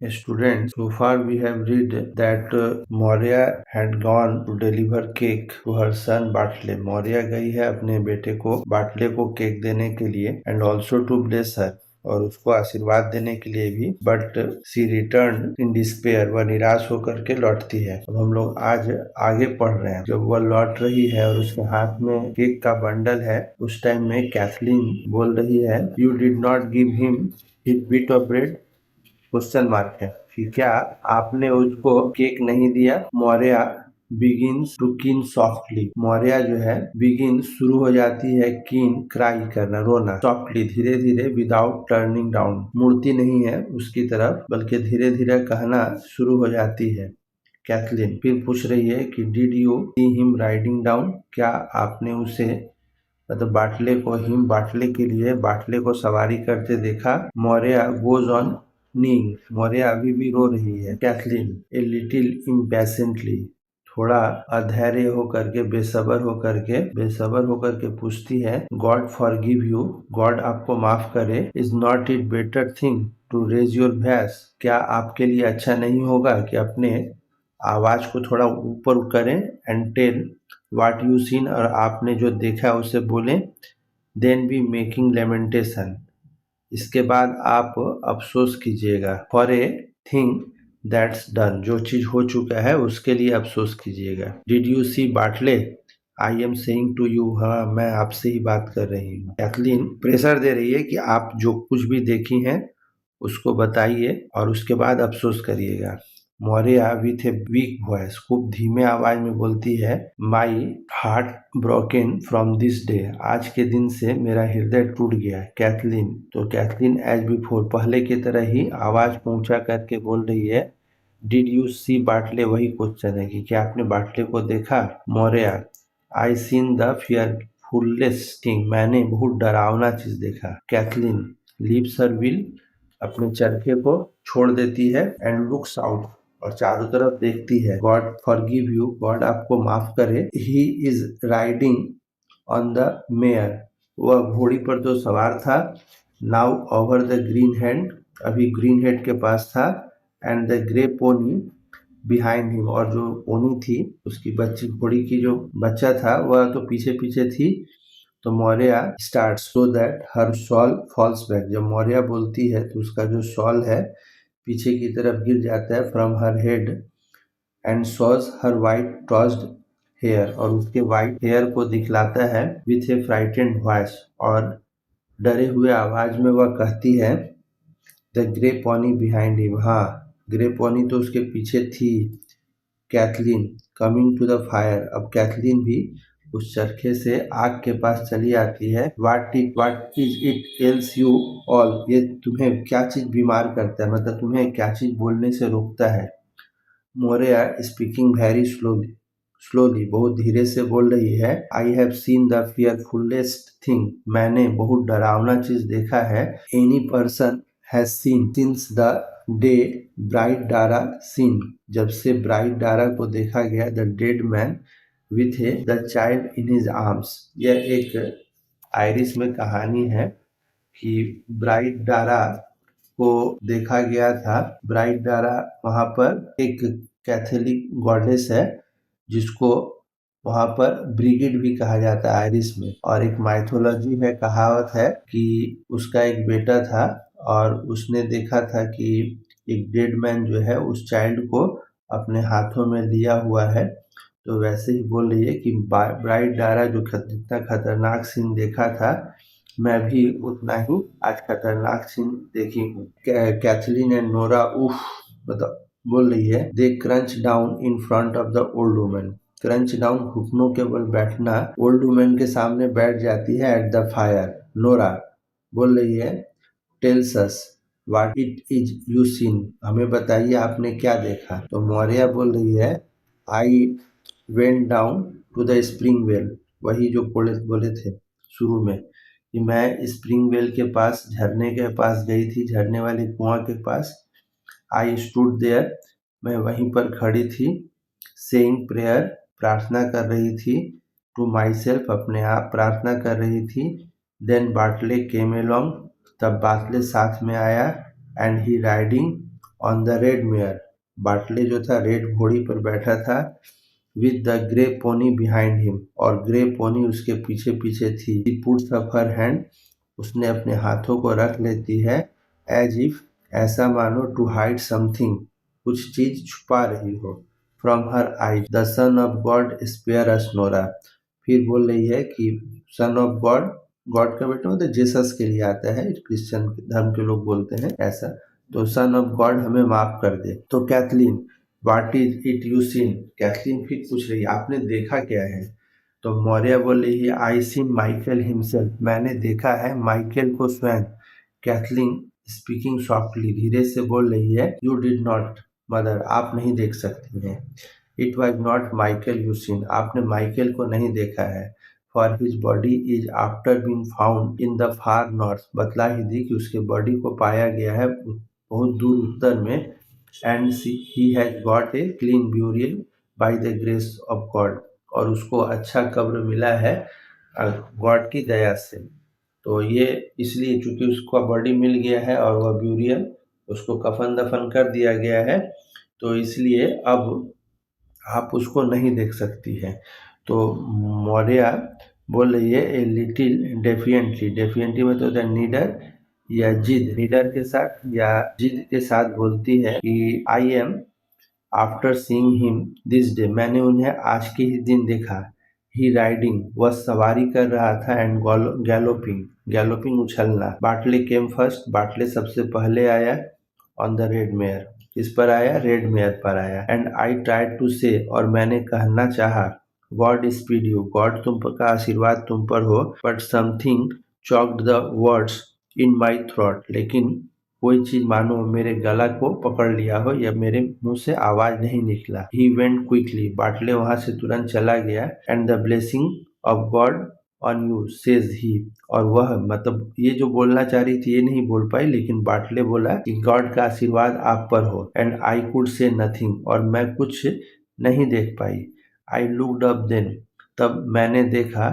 Students, so far we have read that Maurya had gone to deliver cake to her son Bartley. Maurya गई है अपने बेटे को बाटले को केक देने के लिए and also to bless her और उसको आशीर्वाद देने के लिए भी but see return in despair वह निराश होकर के लौटती है। अब हम लोग आज आगे पढ़ रहे हैं। जब वह लौट रही है और उसके हाथ में केक का बंडल है उस टाइम में कैथलीन बोल रही है you did not give him his bit of bread question mark है कि क्या आपने उसको केक नहीं दिया। मौर्या बिगिंस टू कीन सॉफ्टली। मौर्या जो है बिगिन शुरू हो जाती है कीन क्राई करना रोना सॉफ्टली धीरे धीरे विदाउट टर्निंग डाउन मुड़ती नहीं है उसकी तरफ बल्कि धीरे धीरे कहना शुरू हो जाती है। कैथलीन फिर पूछ रही है कि did you see him riding down. क्या आपने उसे मतलब बाटले के लिए बाटले को सवारी करते देखा। Maurya goes on keening. Maurya अभी भी रो रही है। कैथलीन ए लिटिल इम्पेशेंटली थोड़ा अधैर्य होकर के बेसबर होकर के पूछती है गॉड फॉरगिव यू। गॉड आपको माफ करे। Is not it better thing to raise your voice. क्या आपके लिए अच्छा नहीं होगा कि अपने आवाज को थोड़ा ऊपर करें and tell what you seen और आपने जो देखा उसे बोलें। देन बी मेकिंग लेमेंटेशन इसके बाद आप अफसोस कीजिएगा। For a thing that's done जो चीज हो चुका है उसके लिए अफसोस कीजिएगा। Did you see Bartley I am saying to you. हाँ मैं आपसे ही बात कर रही हूँ। कैथलीन प्रेशर दे रही है कि आप जो कुछ भी देखी हैं उसको बताइए और उसके बाद अफसोस करिएगा। Maurya with a week voice खूब धीमे आवाज में बोलती है my heart broken from this day. आज के दिन से मेरा हृदय टूट गया। कैथलीन तो कैथलीन एज बिफोर पहले की तरह ही आवाज को ऊंचा करके बोल रही है डिड यू सी बाटले। वही क्वेश्चन है कि क्या आपने बाटले को देखा। Maurya I seen the fearfulest thing. मैंने बहुत डरावना चीज देखा। कैथलीन लीव्स हर व्हील अपने चरखे को छोड़ देती है एंड लुक्स आउट और चारों तरफ देखती है। God forgive you. गॉड आपको माफ करे। He is riding on the mare. वह घोड़ी पर तो सवार था। Now over the green hand अभी ग्रीन हेड के पास था। And the grey pony behind him और जो पोनी थी उसकी बच्ची घोड़ी की जो बच्चा था वह तो पीछे पीछे थी। तो Maurya start so that her shawl falls back. जब मौर्या बोलती है तो उसका जो शॉल है पीछे की तरफ गिर जाता है from her head and shows her white tossed hair और उसके वाइट हेयर को दिखलाता है विथ ए फ्राइटेंड वॉइस और डरे हुए आवाज में वह कहती है the grey pony behind him. हाँ ग्रे पॉनी तो उसके पीछे थी। Cathleen coming to the fire. अब कैथलीन भी उस चरखे से आग के पास चली आती है। What is it else you all. ये तुम्हें क्या चीज बीमार करता है मतलब तुम्हें क्या चीज बोलने से रोकता है। मोरिया स्पीकिंग वेरी स्लोली बहुत धीरे से बोल रही है I have seen the fearfulest thing. मैंने बहुत डरावना चीज देखा है। Any person has seen since the day Bride Dara seen. जब से ब्राइट डारा को देखा गया the dead man with a the child in his arms. यह एक आयरिश में कहानी है कि ब्राइट डारा को देखा गया था। ब्राइट डारा वहां पर एक कैथोलिक गॉडेस है जिसको वहां पर ब्रिगिड भी कहा जाता है आयरिश में। और एक माइथोलॉजी में कहावत है कि उसका एक बेटा था और उसने देखा था कि एक डेड मैन जो है उस चाइल्ड को अपने हाथों में लिया हुआ है। तो वैसे ही बोल रही है कि ब्राइट डारा जो जितना खतरनाक सीन देखा था मैं भी उतना ही आज खतरनाक सीन देखी हूँ। कैथलीन एंड नोरा उफ मतलब बोल रही है they crunch down in front of the old woman. Crunch down घुटनों के बल बैठना। ओल्ड वुमन के सामने बैठ जाती है एट द फायर। नोरा बोल रही है tells us what it is you seen. हमें बताइए आपने क्या देखा। तो मौर्या बोल रही है I went down to the spring well. वही जो बोले थे शुरू में कि मैं स्प्रिंग वेल के पास झरने के पास गई थी झरने वाले कुआं के पास। आई स्टूड देयर मैं वहीं पर खड़ी थी। सेइंग प्रेयर प्रार्थना कर रही थी। टू माई सेल्फ अपने आप प्रार्थना कर रही थी। देन बाटले केम अलोंग तब बाटले साथ में आया and he riding on the red mare, Bartley जो था रेड घोड़ी पर बैठा था, with the grey pony behind him, और ग्रे पोनी उसके पीछे पीछे थी। She puts up her hand, उसने अपने हाथों को रख लेती है, एज इफ, ऐसा मानो, टू हाइड समथिंग, कुछ चीज छुपा रही हो, from her eye. The son of God spare us Nora, फिर बोल रही है कि सन ऑफ गॉड, गॉड का बेटा मतलब जीसस के लिए आता है, क्रिश्चियन धर्म के लोग बोलते हैं ऐसा, तो सन ऑफ गॉड हमें माफ कर दे। तो Kathleen, what is it you seen, Kathleen फिर पूछ रही है आपने देखा क्या है, तो मौर्य बोल रही है आई सीन माइकल हिमसेल्फ, मैंने देखा है माइकल को स्वयं। कैथलीन स्पीकिंग सॉफ्टली, धीरे से बोल रही है, यू डिड नॉट मदर, आप नहीं देख सकती हैं। It was not Michael you seen, आपने माइकल को नहीं देखा है। For his body is after being found in the far north, बतला ही दी कि उसके बॉडी को पाया गया है बहुत दूर उत्तर में, and he has got a clean burial bye the grace of God, और उसको अच्छा कब्र मिला है गॉड की दया से। तो ये इसलिए चूंकि उसका बॉडी मिल गया है और वह ब्यूरियल, उसको कफन दफन कर दिया गया है, तो इसलिए अब आप उसको नहीं देख सकती है। तो मौर्य बोल रही है ए लिटिल डेफिएंटली, डेफिएंटली में तो होता है नीडर या जिद, नीडर के साथ या जिद के साथ बोलती है कि I am after seeing him this day, मैंने उन्हें आज के ही दिन देखा। ही राइडिंग, वह सवारी कर रहा था, एंड गैलोपिंग, गैलोपिंग उछलना। बाटले केम फर्स्ट, बाटले सबसे पहले आया, ऑन द रेड मेयर, किस पर आया, रेड मेयर पर आया। एंड आई ट्राइड टू से, और मैंने कहना चाहा, गॉड स्पीड यू, गॉड तुम का आशीर्वाद तुम पर हो, but something choked the words in my throat, लेकिन कोई चीज मानो मेरे गला को पकड़ लिया हो या मेरे मुंह से आवाज नहीं निकला। ही वेंट क्विकली, बाटले वहां से तुरंत चला गया, and the blessing of God on you says he, और वह मतलब ये जो बोलना चाह रही थी ये नहीं बोल पाई, लेकिन बाटले बोला कि गॉड का आशीर्वाद आप पर हो, and I could say nothing, और मैं कुछ नहीं देख पाई। आई लुक्ड अप देन, तब मैंने देखा,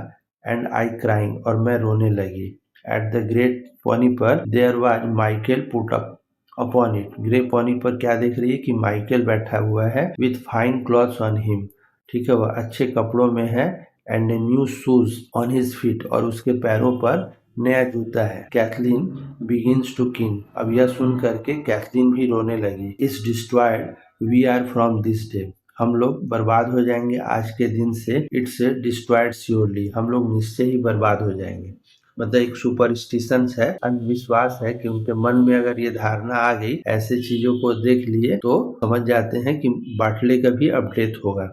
एंड आई क्राइंग, और मैं रोने लगी। एट द ग्रेट पॉनी पर there was Michael put up upon it, grey pony पर क्या देख रही है कि माइकल बैठा हुआ है, with fine clothes on him, ठीक है, वह अच्छे कपड़ों में है, and a new shoes on his feet, और उसके पैरों पर नया जूता है। कैथलीन बिगिंस टू किन, अब यह सुन करके कैथलीन भी रोने लगी। Is destroyed we are from this day, हम लोग बर्बाद हो जाएंगे आज के दिन से। इट्स डिस्ट्रॉयड श्योरली, हम लोग निश्चय ही बर्बाद हो जाएंगे। मतलब एक सुपरस्टिशन है, अंधविश्वास है कि उनके मन में अगर ये धारणा आ गई, ऐसे चीजों को देख लिए तो समझ जाते हैं कि बाटले का भी अपडेट होगा।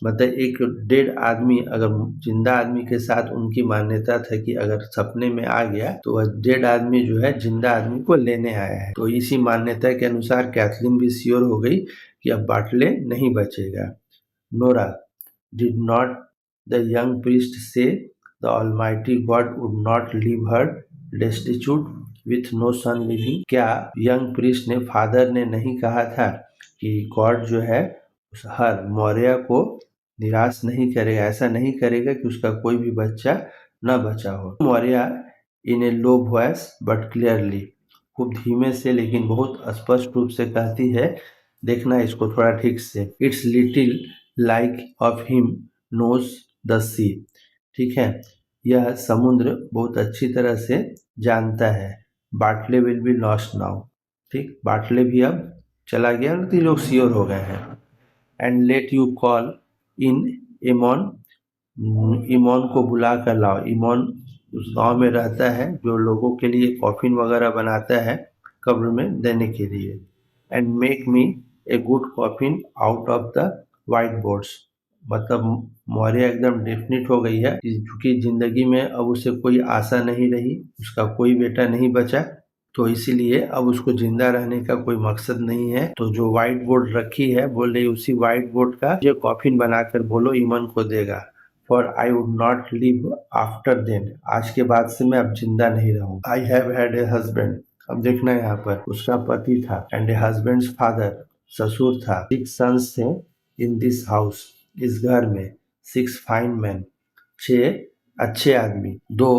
मतलब एक डेड आदमी अगर जिंदा आदमी के साथ उनकी मान्यता था कि अगर सपने में आ गया तो वह डेड आदमी जो है जिंदा आदमी को लेने आया है। तो इसी मान्यता के अनुसार कैथलीन भी श्योर हो गई कि अब बाटले नहीं बचेगा। Nora, did not the young priest say the almighty God would not leave her destitute with no son living, क्या यंग प्रीस्ट ने, फादर ने नहीं कहा था कि गॉड जो है उस हर मौर्य को निराश नहीं करेगा, ऐसा नहीं करेगा कि उसका कोई भी बच्चा न बचा हो। मौर्य इन ए लो वॉइस बट क्लियरली, खूब धीमे से लेकिन बहुत स्पष्ट रूप से कहती है, देखना इसको थोड़ा ठीक से, it's little like of him knows the sea, ठीक है, यह समुद्र बहुत अच्छी तरह से जानता है। बाटले विल बी लॉस्ट नाउ, ठीक, बाटले भी अब चला गया, तीन लोग श्योर हो गए हैं। And let you call in Imon, Imon को बुला कर लाओ, इमोन उस गांव में रहता है जो लोगों के लिए कॉफिन वगैरह बनाता है कब्र में देने के लिए। And make me a good coffin out of the white boards, मतलब मौर्य एकदम डेफिनेट हो गई है क्योंकि जिंदगी में अब उसे कोई आशा नहीं रही, उसका कोई बेटा नहीं बचा, तो इसीलिए अब उसको जिंदा रहने का कोई मकसद नहीं है। तो जो व्हाइट बोर्ड रखी है, बोल रही उसी व्हाइट बोर्ड का जो कॉफिन बनाकर बोलो ईमन को देगा। For I would not live after then, आज के बाद से मैं अब जिंदा नहीं रहूं। I have had a husband, अब देखना यहाँ पर उसका पति था, एंड ए हस्बैंड्स फादर, ससुर था, 6 सन्स थे इन दिस हाउस, इस घर में, 6 फाइन मैन, 6 अच्छे आदमी, दो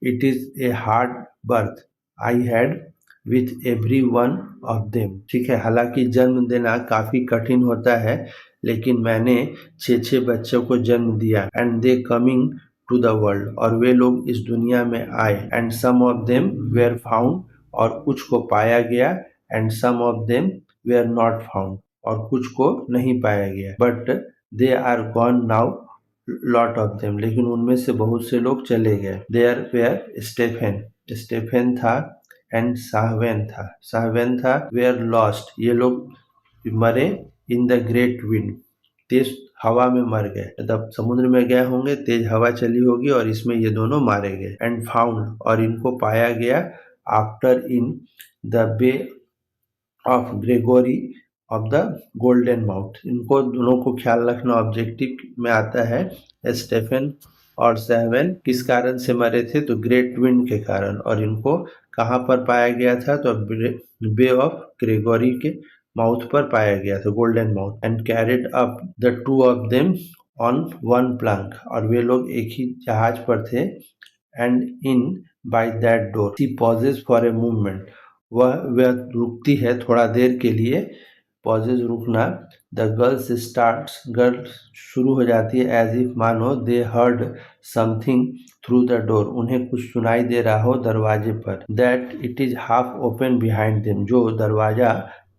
it is a hard birth, I had with every one of them. ठीक है, हालांकि जन्म देना काफी कठिन होता है, लेकिन मैंने 6 बच्चों को जन्म दिया। And they coming to the world, और वे लोग इस दुनिया में आए। And some of them were found, और कुछ को पाया गया। And some of them were not found, और कुछ को नहीं पाया गया। But they are gone now lot of them, लेकिन उनमें से बहुत से लोग चले गए। देयर वेयर स्टेफेन, स्टेफेन था। एंड साहवेन था, साहवेन था। वेयर लॉस्ट, ये लोग मरे। इन द ग्रेट विंड, तेज हवा में मर गए, मतलब समुद्र में गए होंगे, तेज हवा चली होगी और इसमें ये दोनों मारे गए। एंड फाउंड, और इनको पाया गया। After in the bay of Gregory of the golden mouth, इनको दोनों को ख्याल रखना ऑब्जेक्टिव में आता है। स्टेफन और सेवन किस कारण से मरे थे, तो ग्रेट विंड के कारण। और इनको कहाँ पर पाया गया था, तो बे ऑफ ग्रेगोरी के माउथ पर पाया गया था, golden mouth. And carried up the two of them on one plank, और वे लोग एक ही जहाज पर थे। And in by that door she pauses for a movement, वह रुकती है थोड़ा देर के लिए। पॉजेज, रुकना। द गर्ल्स स्टार्ट्स, गर्ल शुरू हो जाती है। एज इफ, मानो दे heard something through the door, उन्हें कुछ सुनाई दे रहा हो दरवाजे पर। That it is half open behind them, जो दरवाजा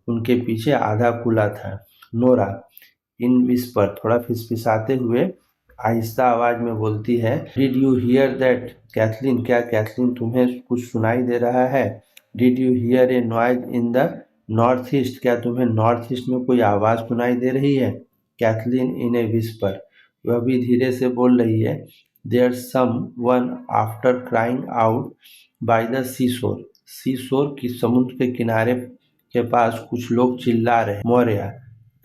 उनके पीछे आधा खुला था। नोरा इन विस्पर, थोड़ा फिसफिसाते हुए आहिस्ता आवाज में बोलती है। Did you here that Kathleen, क्या कैथलीन तुम्हें कुछ सुनाई दे रहा है। Did you here A noise in the north east, क्या तुम्हें नॉर्थ ईस्ट में कोई आवाज सुनाई दे रही है। कैथलीन इन ए विस्पर, वह भी धीरे से बोल रही है। There someone after crying out by the sea shore, sea शोर की समुद्र के किनारे के पास कुछ लोग चिल्ला रहे। Maurya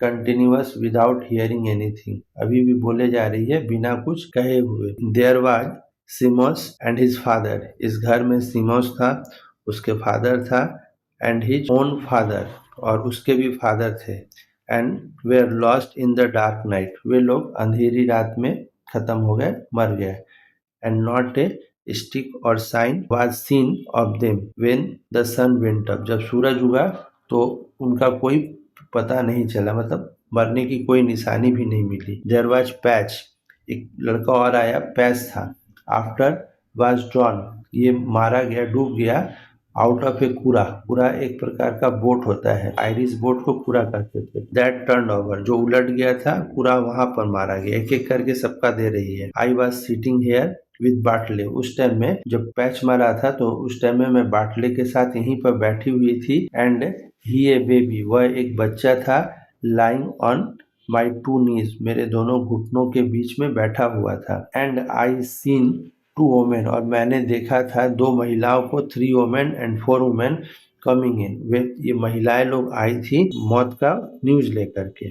continuous without hearing anything, अभी भी बोले जा रही है बिना कुछ कहे हुए। There was Seamus and his father, इस घर में सिमोस था, उसके फादर था। एंड हिज ओन फादर, और उसके भी फादर थे। And were lost in the dark night, वे लोग अंधेरी रात में खत्म हो गए, मर गए। And not a stick or sign was seen of them when the sun went up, जब सूरज उगा तो उनका कोई पता नहीं चला, मतलब मरने की कोई निशानी भी नहीं मिली। देयर वाज पैच, एक लड़का और आया, पैच था। आफ्टर वाज ड्रॉन, ये मारा गया, डूब गया। आउट ऑफ ए कुरा, कुरा एक प्रकार का बोट होता है, आयरिश बोट को कुरा कहते थे। दैट टर्न ओवर, जो उलट गया था, कुरा वहां पर मारा गया। एक एक करके सबका दे रही है। I was sitting here with बाटले, उस टाइम में जब पैच मारा था तो उस टाइम में मैं बाटले के साथ यहीं पर बैठी हुई थी। एंड ही ए बेबी, वह एक बच्चा था। Lying on my two knees, मेरे दोनों घुटनों के बीच में बैठा हुआ था। And I seen two women, और मैंने देखा था 2 महिलाओं को। 3 women and 4 women coming in, वे ये महिलाएं लोग आई थी मौत का न्यूज लेकर के।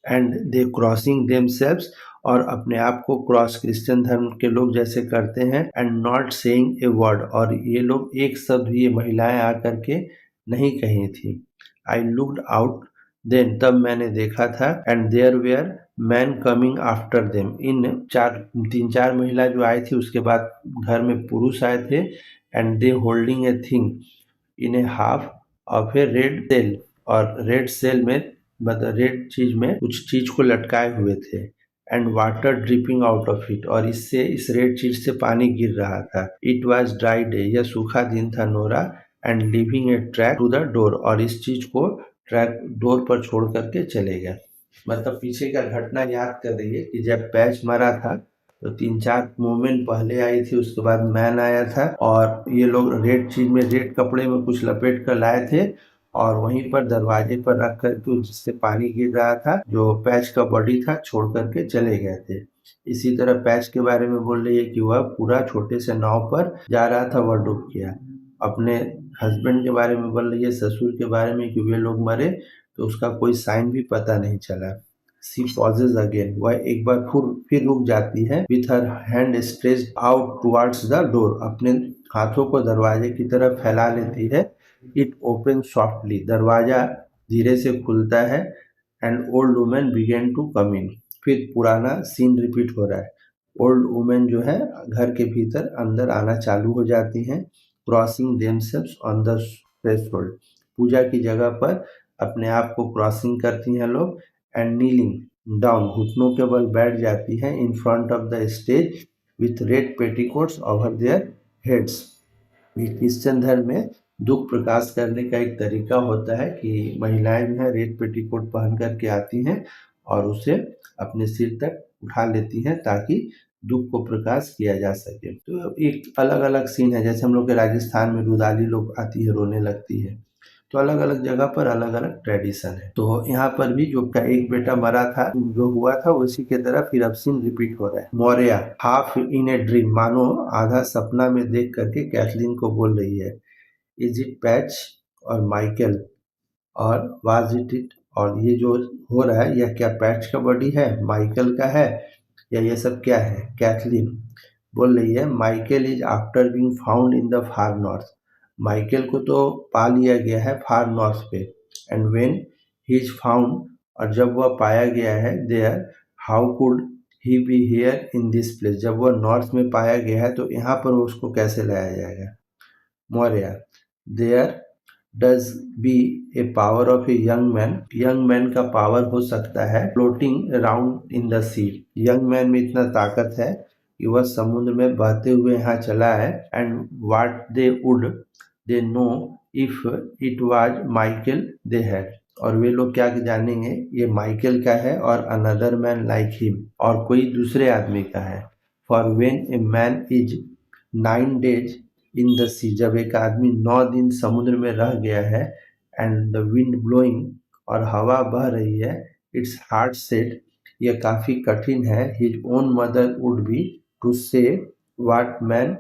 एंड दे क्रॉसिंग देमसेल्व्स, और अपने आप को क्रॉस क्रिश्चियन धर्म के लोग जैसे करते हैं। And not saying a word, और ये लोग एक शब्द भी ये महिलाएं आकर के नहीं कही थी। आई लुक्ड आउट देन, तब मैंने देखा था। And there were man coming after them, इन 3-4 महिला जो आई थी उसके बाद घर में पुरुष आए थे। And they holding a thing in a half of a red sail, और रेड सेल में, मतलब रेड चीज में कुछ चीज को लटकाए हुए थे। And water dripping out of it, और इससे, इस रेड चीज से पानी गिर रहा था। इट वॉज ड्राई डे, यह सूखा दिन था। Nora and living a track to the door, और इस चीज को ट्रैक डोर पर छोड़ करके चले गए। मतलब पीछे का घटना याद कर रही है कि जब पैच मरा था तो 3-4 मोमेंट पहले आई थी, उसके बाद मैन आया था, और ये लोग रेड चीज में, रेड कपड़े में कुछ लपेट कर लाए थे, और वहीं पर दरवाजे पर रख करके जिससे पानी गिर रहा था, जो पैच का बॉडी था, छोड़ करके चले गए थे। इसी तरह पैच के बारे में बोल रही है कि वह पूरा छोटे से नाव पर जा रहा था, वह डूब गया। अपने हस्बैंड के बारे में बोल रही है, ससुर के बारे में कि वे लोग मरे तो उसका कोई साइन भी पता नहीं चला। सी पॉजेज अगेन, वह एक बार फिर रुक जाती है। With her hand stretched out towards the door, अपने हाथों को दरवाजे की तरफ फैला लेती है। इट ओपन सॉफ्टली, दरवाजा धीरे से खुलता है। And old women began to come in, फिर पुराना सीन रिपीट हो रहा है। ओल्ड वुमेन जो है घर के भीतर अंदर आना चालू हो जाती हैं। Crossing themselves on the threshold, पूजा की जगह पर अपने आप को क्रॉसिंग करती हैं लोग। एंड नीलिंग डाउन, घुटनों के बल बैठ जाती हैं इन front of the stage with red petticoats over their heads. Christian धर्म में दुख प्रकाश करने का एक तरीका होता है कि महिलाएं जो है रेड पेटीकोट पहन करके आती हैं और उसे अपने सिर तक उठा लेती हैं ताकि दुख को प्रकाश किया जा सके। तो एक अलग अलग सीन है, जैसे हम लोग के राजस्थान में रुदाली लोग आती है, रोने लगती है। तो अलग अलग जगह पर अलग अलग ट्रेडिशन है। तो यहाँ पर भी जो का एक बेटा मरा था, जो हुआ था उसी के तरह फिर अब सीन रिपीट हो रहा है। Maurya half in a dream, मानो आधा सपना में देख करके कैथलीन को बोल रही है, इज इट पैच और माइकल और वाज इट, और ये जो हो रहा है यह क्या पैच का बॉडी है, माइकल का है, या ये सब क्या है। कैथलीन बोल रही है, Michael is after being found in the far north, Michael को तो पा लिया गया है फार नॉर्थ पे। And when he is found, और जब वह पाया गया है, there how could he be here in this place, जब वह नॉर्थ में पाया गया है तो यहाँ पर उसको कैसे लाया जाएगा। Maurya there does be a power of a young man का पावर हो सकता है floating around in the sea, young man में इतना ताकत है कि वह समुद्र में बहते हुए यहाँ चला है। And what they would they know if it was Michael they had, और वे लोग क्या जानेंगे ये माइकल का है और अनदर मैन लाइक हिम, और कोई दूसरे आदमी का है। For when a man is 9 days in the sea, जब एक आदमी 9 दिन समुद्र में रह गया है, एंड द विंड ब्लोइंग, और हवा बह रही है, इट्स हार्ड सेट, यह काफ़ी कठिन है, his own mother would be to say what man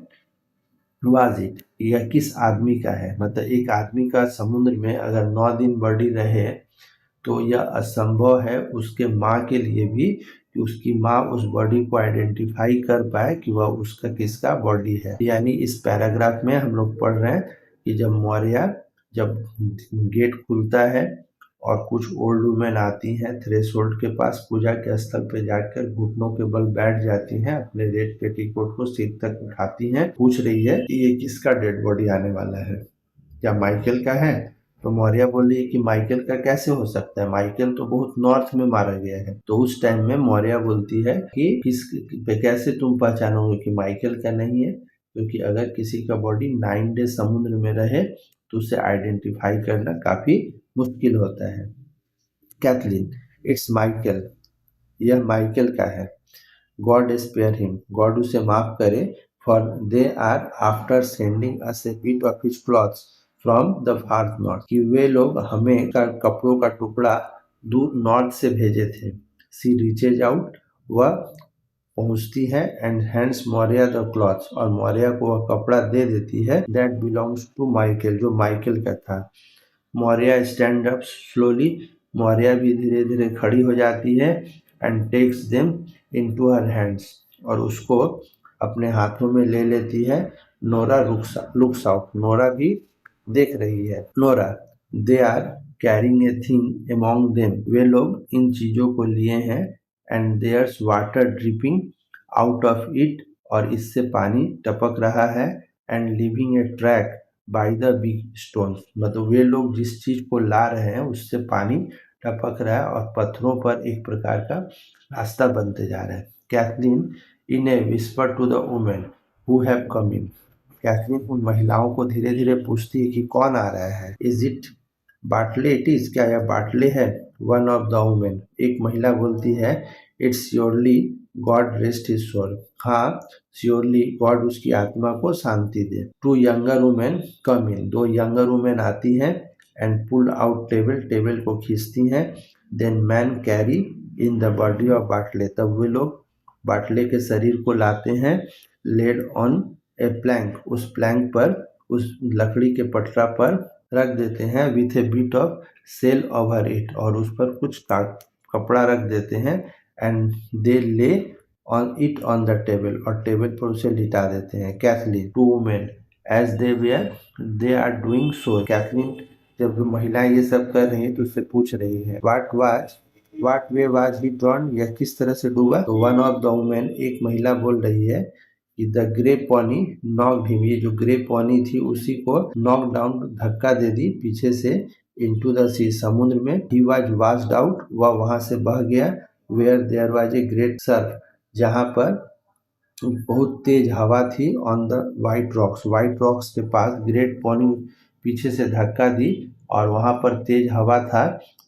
was it, यह किस आदमी का है। मतलब एक आदमी का समुद्र में अगर 9 दिन बॉडी रहे तो यह असंभव है उसके माँ के लिए भी कि उसकी माँ उस बॉडी को आइडेंटिफाई कर पाए कि वह उसका किसका बॉडी है। यानी इस पैराग्राफ में हम लोग पढ़ रहे हैं कि जब मौर्य जब गेट खुलता है और कुछ ओल्ड वुमेन आती हैं थ्रेशोल्ड के पास, पूजा के स्थल पे जाकर घुटनों के बल बैठ जाती हैं, अपने रेड पेटीकोट को सिर तक उठाती हैं, पूछ रही है कि ये किसका डेड बॉडी आने वाला है, क्या माइकल का है। तो मौर्य बोल रही है कि माइकल का कैसे हो सकता है, माइकल तो बहुत नॉर्थ में मारा गया है। तो उस टाइम में मौर्य बोलती है कि किस पे कैसे तुम पहचानोगे कि माइकल का नहीं है, क्योंकि अगर किसी का बॉडी 9 डेज समुद्र में रहे तो उसे आइडेंटिफाई करना काफी मुश्किल होता है। कैथलीन इट्स माइकल, यह माइकल का है। गॉड स्पेयर हिम, गॉड उसे माफ करे, for they are after sending us a bit of his clothes from the far north, कि वे लोग हमें कपड़ों का टुकड़ा दूर नॉर्थ से भेजे थे। सी रीचेज आउट, वह पहुंचती है, and hands Maurya the clothes, और मौर्य को वह कपड़ा दे देती है, दैट बिलोंग्स टू माइकल, जो माइकल का था। Maurya stand up slowly, Maurya भी धीरे धीरे खड़ी हो जाती है, and takes them into her hands, और उसको अपने हाथों में ले लेती है। नोरा लुक्स आउट, नोरा भी देख रही है। Nora they are carrying a thing among them, वे लोग इन चीज़ों को लिए हैं, and there's water dripping out of it, और इससे पानी टपक रहा है, and living a track by the big stones, मतलब वे लोग जिस चीज़ को ला रहे हैं उससे पानी टपक रहा है और पत्थरों पर एक प्रकार का रास्ता बनते जा रहा है। Cathleen in a whisper to the women who have come in, Cathleen उन महिलाओं को धीरे धीरे पूछती है कि कौन आ रहा है। इज इट बाटले, इट इज, क्या यह बाटले है। वन ऑफ द वुमेन, एक महिला बोलती है, it's surely God rest his soul, हाँ श्योरली गॉड उसकी आत्मा को शांति दे। Two younger women come in, 2 younger women आती हैं, and pulled out table, table को खींचती हैं। Then man carry in the body of Bartley, तब वे लोग बाटले के शरीर को लाते हैं। लेड ऑन ए प्लैंक, उस प्लैंक पर, उस लकड़ी के पटरा पर रख देते हैं। With a bit of sail over it, और उस पर कुछ कपड़ा रख देते हैं। And they lay on it on the table, और टेबल पर उसे लिटा देते हैं। Kathleen to women as they were they are doing so, Kathleen जब महिलाएं ये सब कर रही है तो उससे पूछ रही है, वाट वे वाज ही ड्रॉन, यह किस तरह से डूबा। तो वन ऑफ द वुमेन, एक महिला बोल रही है कि the grey pony knocked him, ये जो ग्रे पॉनी थी उसी को नॉक डाउन, धक्का दे दी पीछे से, इनटू द सी, समुद्र में। ही वाज वास्ड आउट, वह वहां से बह गया। Where there was a great surf, जहां पर बहुत तेज हवा थी। On the white rocks, white rocks के पास ग्रेट पॉनी पीछे से धक्का दी और वहां पर तेज हवा था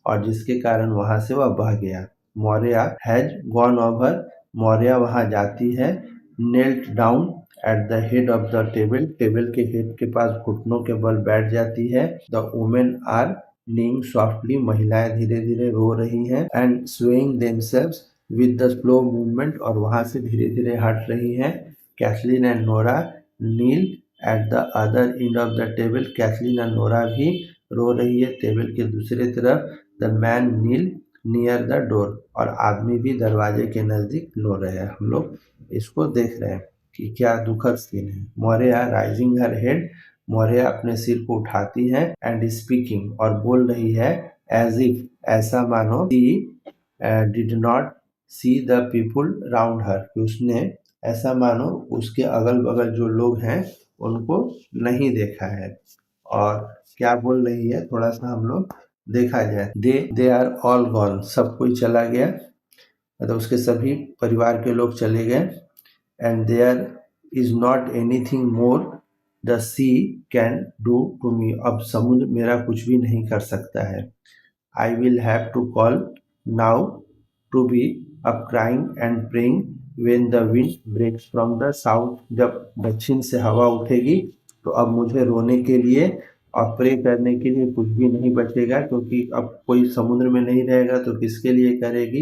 और जिसके कारण वहां से वह बह गया। Maurya has gone over, Maurya वहां जाती है। Knelt down at the head of the table, table के हेड के पास घुटनों के बल बैठ जाती है। The women are keening softly, महिलाएं धीरे धीरे रो रही हैं। And swaying themselves with the slow movement, और वहां से धीरे धीरे हट रही हैं। Kathleen and Nora kneel at the other end of the table, Kathleen and Nora भी रो रही है टेबल के दूसरे तरफ। The man kneel near the door, और आदमी भी दरवाजे के नजदीक रो रहे हैं। हम लोग इसको देख रहे हैं कि क्या दुखद सीन है। मौर्या राइजिंग हर हेड, मौर्या अपने सिर को उठाती है। एंड स्पीकिंग, और बोल रही है। एज इफ, ऐसा मानो, she did not see the people round her, उसने ऐसा मानो उसके अगल बगल जो लोग हैं उनको नहीं देखा है। और क्या बोल रही है, थोड़ा सा हम लोग देखा जाए। दे आर ऑल गॉन, सब कोई चला गया, मतलब उसके सभी परिवार के लोग चले गए। And there is not anything more the sea can do to me, अब समुद्र मेरा कुछ भी नहीं कर सकता है। I will have to call now to be up crying and praying when the wind breaks from the south, जब दक्षिण से हवा उठेगी तो अब मुझे रोने के लिए और प्रे करने के लिए कुछ भी नहीं बचेगा, क्योंकि अब कोई समुद्र में नहीं रहेगा तो किसके लिए करेगी।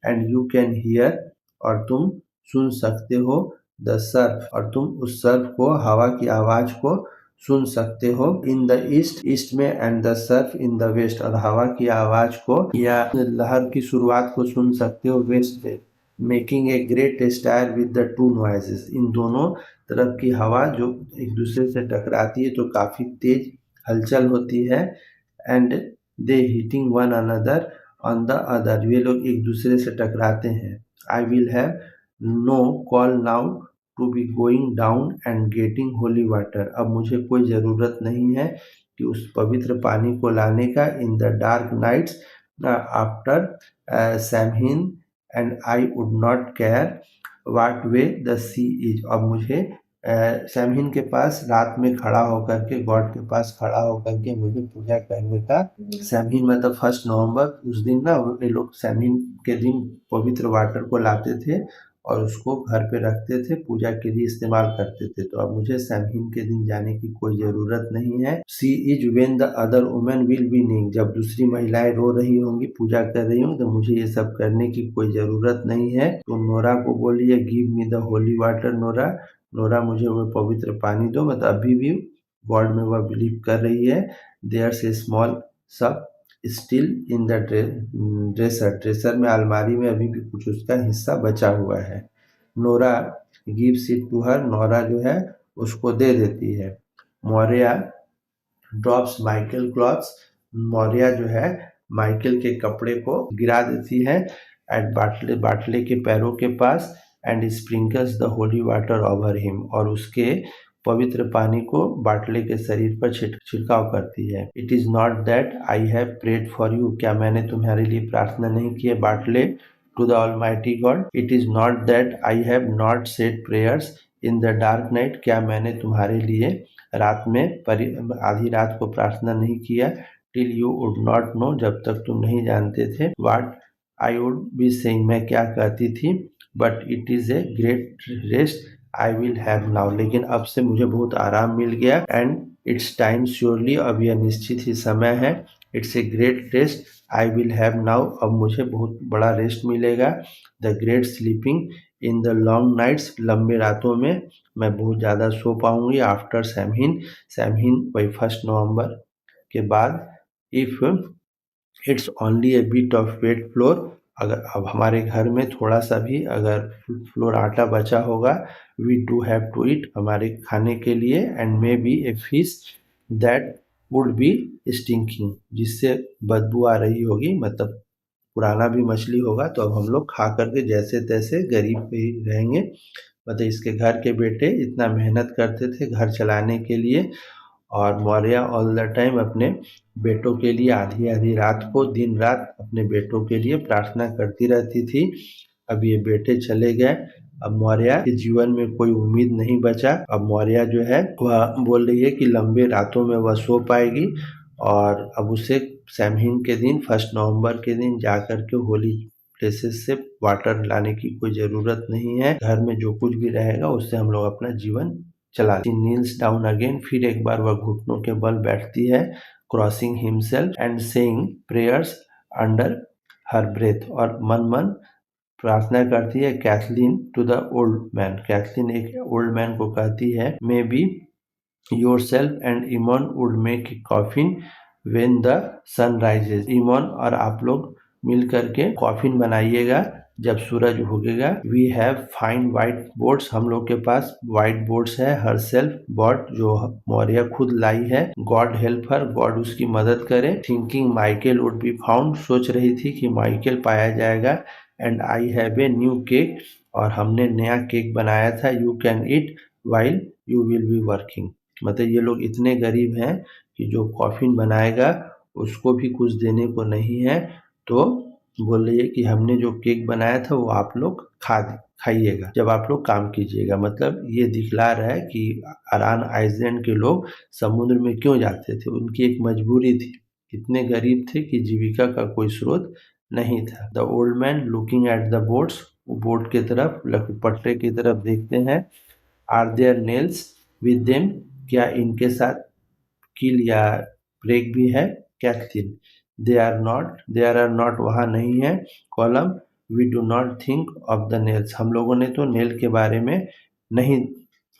एंड यू कैन हियर, और तुम सुन सकते हो। द सर्फ, और तुम उस सर्फ को, हवा की आवाज को सुन सकते हो। इन द ईस्ट, ईस्ट में, and the surf in the west, और हवा की आवाज को या लहर की शुरुआत को सुन सकते हो वेस्ट से। Making a great stir with the two noises, इन दोनों तरफ की हवा जो एक दूसरे से टकराती है तो काफी तेज हलचल होती है। And they hitting one another on the other, ये लोग एक दूसरे से टकराते हैं। I will have no call now to be going down and getting holy water, अब मुझे कोई ज़रूरत नहीं है कि उस पवित्र पानी को लाने का। In the dark nights after Samhain and I would not care what way the sea is, अब मुझे सैमहीन के पास रात में खड़ा होकर के, गॉड के पास खड़ा होकर के मुझे पूजा करने का। सैमहीन मतलब 1 नवंबर, उस दिन ना ये लोग सैमहीन के दिन पवित्र वाटर को लाते थे और उसको घर पे रखते थे, पूजा के लिए इस्तेमाल करते थे। तो अब मुझे सैमहीन के दिन जाने की कोई ज़रूरत नहीं है। Sea is when the other women will be keening, जब दूसरी महिलाएं रो रही होंगी, पूजा कर रही होंगी, तो मुझे ये सब करने की कोई ज़रूरत नहीं है। तो नोरा को बोलिए, give me the holy water Nora, Nora मुझे वो पवित्र पानी दो। मतलब अभी भी गॉड में वह बिलीव कर रही है। देयर्स ए स्मॉल सब still in the dresser, dresser में, अलमारी में अभी भी कुछ उसका हिस्सा बचा हुआ है। Nora gives it to her, Nora जो है उसको दे देती है। Maurya drops Michael clothes, Maurya जो है माइकल के कपड़े को गिरा देती है। एट बाटले, बाटले के पैरों के पास। And sprinkles the holy water over him, और उसके पवित्र पानी को बाटले के शरीर पर छिड़काव करती है। It is not that I have prayed for you, क्या मैंने तुम्हारे लिए प्रार्थना नहीं की है, Bartley to the almighty God. It is not that I have not said prayers in the dark night, क्या मैंने तुम्हारे लिए रात में आधी रात को प्रार्थना नहीं किया। Till you would not know, जब तक तुम नहीं जानते थे। वाट आई वुड बी सेइंग, मैं क्या कहती थी। But it is a great rest I will have now, लेकिन अब से मुझे बहुत आराम मिल गया। एंड इट्स टाइम श्योरली, अब यह निश्चित ही समय है। It's a great rest I will have now, अब मुझे बहुत बड़ा रेस्ट मिलेगा। The great sleeping in the long nights, लंबे रातों में मैं बहुत ज़्यादा सो पाऊंगी। आफ्टर सैमहीन, सैमहीन वही 1 नवंबर के बाद। If it's only A bit of weight floor, अगर अब हमारे घर में थोड़ा सा भी अगर फ्लोर आटा बचा होगा, we do have to eat, हमारे खाने के लिए। And may be a fish that would be stinking, जिससे बदबू आ रही होगी, मतलब पुराना भी मछली होगा। तो अब हम लोग खा करके जैसे तैसे गरीब पे ही रहेंगे। मतलब इसके घर के बेटे इतना मेहनत करते थे घर चलाने के लिए, और मौर्य ऑल द टाइम अपने बेटों के लिए आधी आधी रात को दिन रात अपने बेटों के लिए प्रार्थना करती रहती थी। अब ये बेटे चले गए, अब मौर्य के जीवन में कोई उम्मीद नहीं बचा। अब मौर्य जो है वह बोल रही है कि लंबे रातों में वह सो पाएगी, और अब उसे सैमहीन के दिन 1 नवंबर के दिन जाकर के होली प्लेसेस से वाटर लाने की कोई ज़रूरत नहीं है, घर में जो कुछ भी रहेगा उससे हम लोग अपना जीवन चला। नील्स डाउन अगेन, फिर एक बार वह घुटनों के बल बैठती है, crossing himself and saying prayers under her breath, और मन मन प्रार्थना करती है Cathleen to the old man. Cathleen एक ओल्ड मैन को कहती है, maybe yourself and Eamon would make a coffin when the sun rises. Eamon और आप लोग मिल करके कॉफिन बनाइएगा जब सूरज उगेगा। We have fine white boards, हम लोग के पास व्हाइट बोर्ड्स है। हर सेल्फ बॉट, जो मौर्य खुद लाई है। गॉड हेल्प हर, गॉड उसकी मदद करे। Thinking Michael would be found, सोच रही थी कि माइकल पाया जाएगा। And I have a new cake, और हमने नया केक बनाया था। You can eat while you will be working. मतलब ये लोग इतने गरीब हैं कि जो कॉफिन बनाएगा उसको भी कुछ देने को नहीं है, तो बोल रही है कि हमने जो केक बनाया था वो आप लोग खाइएगा जब आप लोग काम कीजिएगा। मतलब ये दिखला रहा है कि अरान आइसलैंड के लोग समुद्र में क्यों जाते थे, उनकी एक मजबूरी थी। इतने गरीब थे कि जीविका का कोई स्रोत नहीं था। The old man looking at the boats, boat की तरफ, पटरे की तरफ देखते हैं। Are there nails with them, क्या इनके साथ कील या ब्रेक भी है। कैथलीन, देयर आर नॉट, वहाँ नहीं है। Colum, we do not think of the nails, हम लोगों ने तो नेल के बारे में नहीं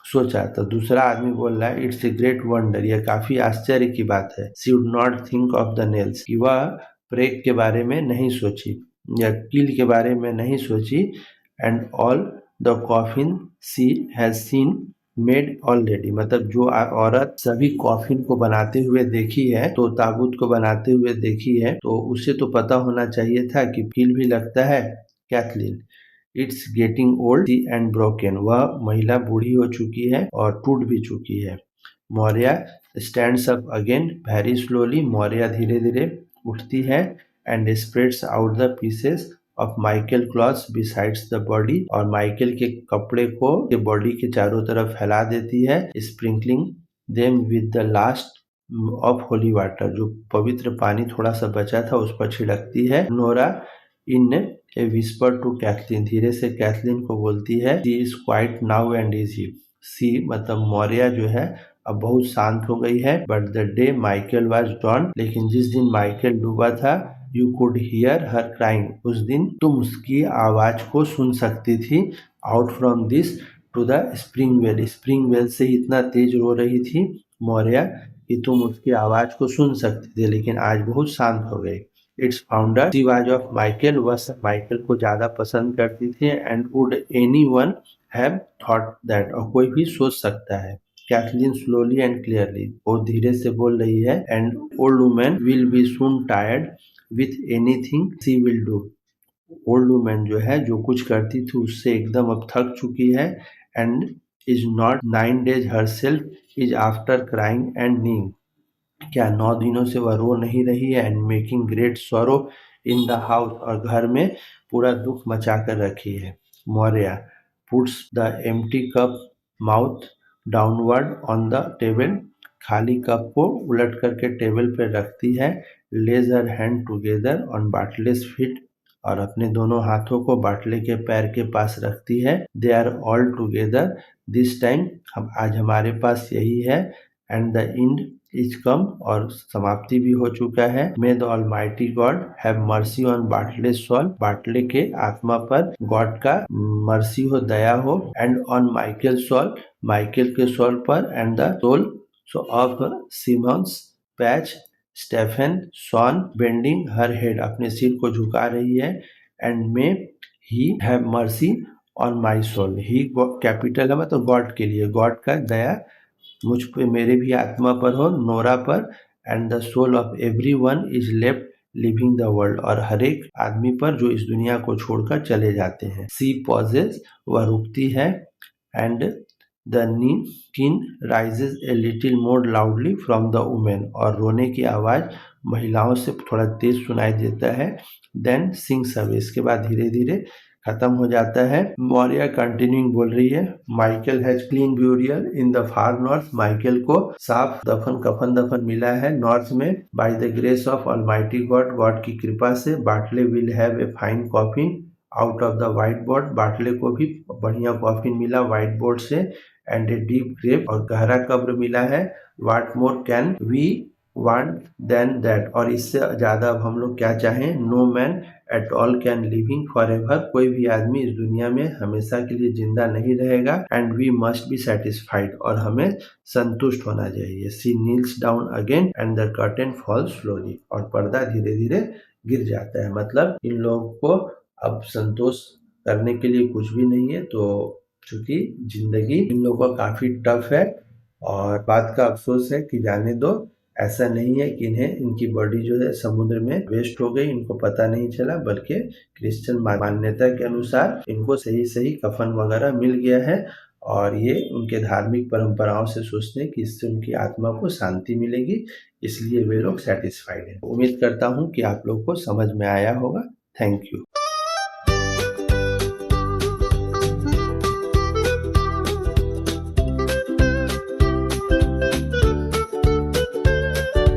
सोचा। तो दूसरा आदमी बोल रहा है, इट्स ए ग्रेट वंडर, यह काफी आश्चर्य की बात है। She would not think of the nails, कि वह ब्रेक के बारे में नहीं सोची या कील के बारे में नहीं सोची। And all the coffin she has seen made already, मतलब जो औरत सभी कॉफिन को बनाते हुए देखी है, तो ताबूत को बनाते हुए देखी है, तो उसे तो पता होना चाहिए था कि कील भी लगता है। Cathleen, it's getting old and broken, वह महिला बूढ़ी हो चुकी है और टूट भी चुकी है। Maurya stands up again very slowly, Maurya धीरे धीरे उठती है। And spreads out the pieces of Michael clothes besides the body, और माइकल के कपड़े को के बॉडी के चारों तरफ फैला देती है। Sprinkling them with the last of holy water, जो पवित्र पानी थोड़ा सा बचा था उस पर छिड़कती है। Nora in a whisper to Cathleen, धीरे से कैथलीन को बोलती है, she is quiet now and easy. She मतलब मौर्य जो है अब बहुत शांत हो गई है। But the day Michael was drowned, लेकिन जिस दिन माइकल डूबा था, you could hear her crying, उस दिन तुम उसकी आवाज को सुन सकती थी। Out from this to the spring well, spring well से इतना तेज रो रही थी मौर्य कि तुम उसकी आवाज को सुन सकते थे, लेकिन आज बहुत शांत हो गए। It's founder she was of Michael, वह माइकल को ज्यादा पसंद करती थी। And would any one have thought that, और कोई भी सोच सकता है। कैथलीन स्लोली एंड क्लियरली, वो धीरे से बोल रही है। And old women will B soon tired with anything she will do, old women जो है जो कुछ करती थी उससे एकदम अब थक चुकी है। And is not 9 days herself is after crying and keening, क्या 9 दिनों से वह रो नहीं रही है। And making great sorrow in the house, और घर में पूरा दुख मचा कर रखी है। Maurya puts the empty cup mouth downward on the table, खाली कप को उलट करके टेबल पर रखती है। Lays her hand together on Bartley's feet, और अपने दोनों हाथों को बाटले के पैर के पास रखती है। They are all together this time, हम आज हमारे पास यही है। And the end is come, और समाप्ति भी हो चुका है। May the almighty God have mercy on Bartley's soul, Bartley के आत्मा पर गॉड का मर्सी हो, दया हो। And on Michael soul, Michael के सोल पर। And the soul of Simons Patch Stephen Shawn bending her head, अपने सिर को झुका रही है। And may he have mercy on my soul, he capital है मतलब गॉड के लिए, गॉड का दया मुझ पे, मेरे भी आत्मा पर हो, नोरा पर। And the soul of every one is left living the world, और हर एक आदमी पर जो इस दुनिया को छोड़कर चले जाते हैं। सी पॉजेज, वह रुकती है। And the kin rises a little more loudly from the women, और रोने की आवाज महिलाओं से थोड़ा तेज सुनाई देता है। देन सिंग्स अवे, इसके बाद धीरे धीरे खत्म हो जाता है। मौर्य कंटिन्यूइंग बोल रही है, Michael has clean burial in the far north, Michael को साफ कफन मिला है नॉर्थ में। By the grace of Almighty God, God की कृपा से। Bartley will have a fine coffin out of the white board, Bartley को भी बढ़िया कॉफिन मिला व्हाइट बोर्ड से। एंड ए डीप ग्रेव, और गहरा कब्र मिला है। What more can we want than that, और इससे ज्यादा अब हम लोग क्या चाहें। No man at all can living for ever, कोई भी आदमी इस दुनिया में हमेशा के लिए जिंदा नहीं रहेगा। And we must be satisfied, और हमें संतुष्ट होना चाहिए। She kneels down again and the curtain falls slowly, और पर्दा धीरे धीरे गिर जाता है। मतलब इन लोगों को अब संतोष करने के लिए कुछ भी नहीं है। तो चूंकि जिंदगी इन लोगों का काफी टफ है, और बात का अफसोस है कि जाने दो, ऐसा नहीं है कि इन्हें इनकी बॉडी जो है समुद्र में वेस्ट हो गई, इनको पता नहीं चला, बल्कि क्रिश्चियन मान्यता के अनुसार इनको सही सही कफन वगैरह मिल गया है। और ये उनके धार्मिक परंपराओं से सोचते हैं कि इससे उनकी आत्मा को शांति मिलेगी, इसलिए वे लोग सेटिस्फाइड हैं। उम्मीद करता हूँ कि आप लोग को समझ में आया होगा। Thank you.